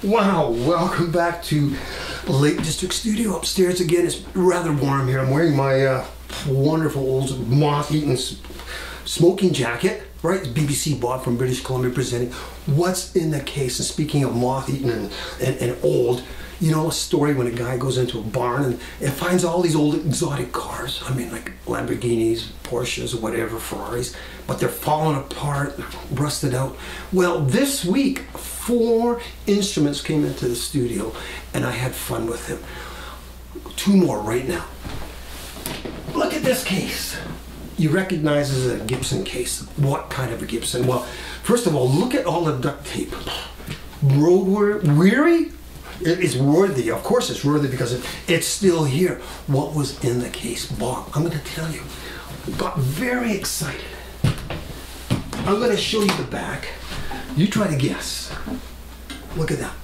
Wow, welcome back to Lake District Studio upstairs again. It's rather warm here. I'm wearing my wonderful old moth-eaten smoking jacket, right? BBC bought from British Columbia, presenting What's in the Case. And speaking of moth-eaten and old, you know a story when a guy goes into a barn and finds all these old exotic cars. I mean, like Lamborghinis, Porsches, whatever, Ferraris, but they're falling apart, rusted out. Well, this week, 4 instruments came into the studio and I had fun with them. 2 more right now. Look at this case. You recognize as a Gibson case. What kind of a Gibson? Well, first of all, look at all the duct tape. Road weary? It's worthy. Of course it's worthy because it's still here. What was in the case? Bob, I'm going to tell you. Got very excited. I'm going to show you the back. You try to guess. Look at that.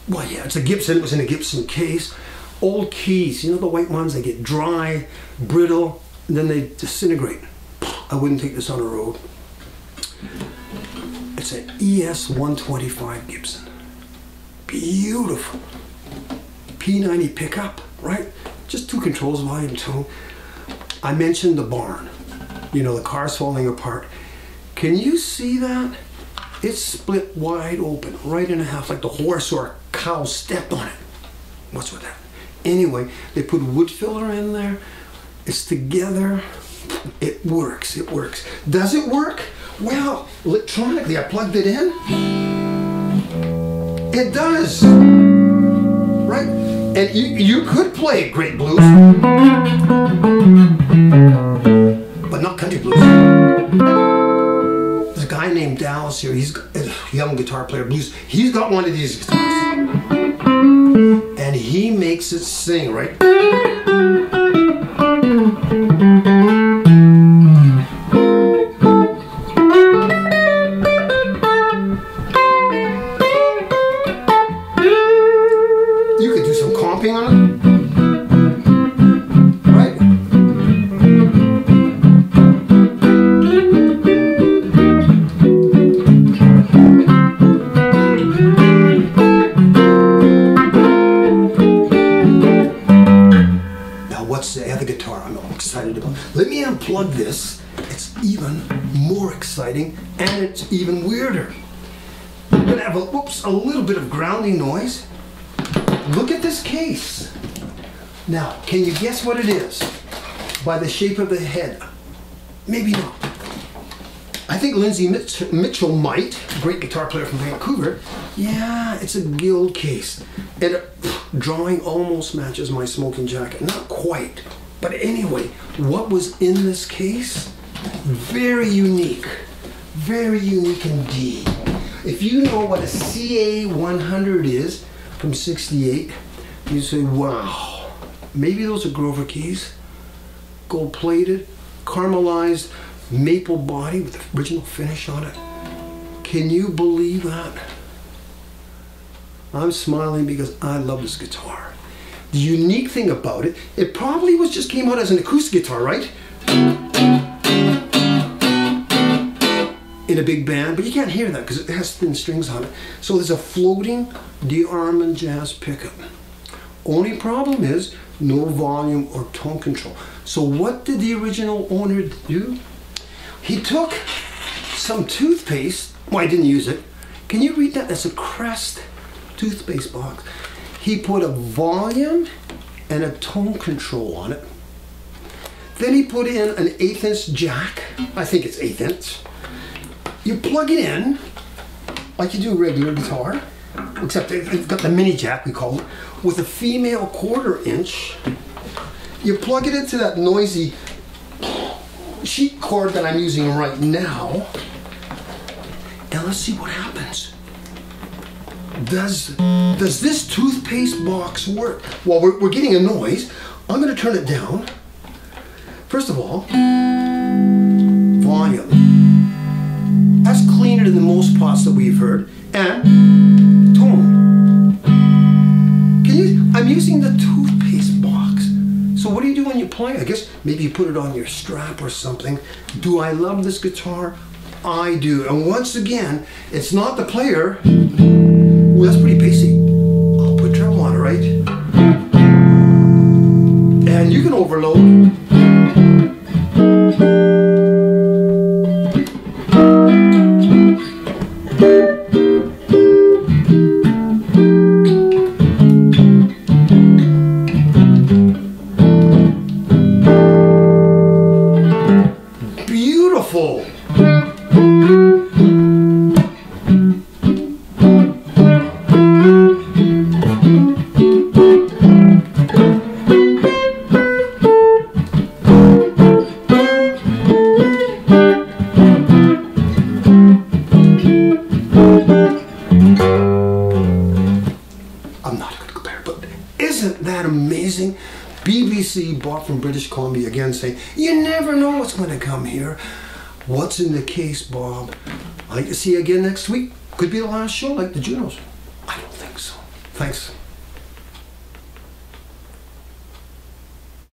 Well, yeah, it's a Gibson. It was in a Gibson case. Old keys. You know the white ones? They get dry, brittle, and then they disintegrate. I wouldn't take this on the road. It's an ES 125 Gibson. Beautiful. P90 pickup, right? Just 2 controls, volume, tone. I mentioned the barn. You know, the car's falling apart. Can you see that? It's split wide open, right in half, like the horse or a cow stepped on it. What's with that? Anyway, they put wood filler in there. It's together. It works. It works. Does it work? Well, electronically, I plugged it in. It does, right? And you could play great blues, but not country blues. There's a guy named Dallas here. He's a young guitar player, blues. He's got one of these guitars, and he makes it sing, right? On it, right? Now, what's the other guitar I'm excited about? Let me unplug this. It's even more exciting, and it's even weirder. I'm gonna have a little bit of grounding noise. Look at this case. Now, can you guess what it is? By the shape of the head. Maybe not. I think Lindsay Mitchell might, great guitar player from Vancouver. Yeah, it's a Guild case. And drawing almost matches my smoking jacket. Not quite. But anyway, what was in this case? Very unique. Very unique indeed. If you know what a CA 100 is, from 68, you say, wow, maybe those are Grover keys, gold plated, caramelized maple body with the original finish on it. Can you believe that? I'm smiling because I love this guitar. The unique thing about it, it probably just came out as an acoustic guitar, right? In a big band, but you can't hear that because it has thin strings on it. So there's a floating de-Armand jazz pickup. Only problem is no volume or tone control. So what did the original owner do? He took some toothpaste. Well, I didn't use it. Can you read that? That's a Crest toothpaste box. He put a volume and a tone control on it. Then he put in an 1/8 inch jack. I think it's 1/8 inch. You plug it in, like you do a regular guitar, except it's got the mini jack, we call it, with a female 1/4 inch. You plug it into that noisy sheet cord that I'm using right now, and let's see what happens. Does this toothpaste box work? Well, we're getting a noise. I'm going to turn it down. First of all, volume. That's cleaner than the most pots that we've heard. And tone. I'm using the toothpaste box. So what do you do when you play? I guess maybe you put it on your strap or something. Do I love this guitar? I do. And once again, it's not the player. Ooh, that's pretty bassy. I'll put treble on it, right? And you can overload. Beautiful. I'm not going to compare, but isn't that amazing? BBC bought from British Columbia, again saying, you never know what's going to come here. What's in the case, Bob? I'd like to see you again next week. Could be the last show like the Junos. I don't think so. Thanks.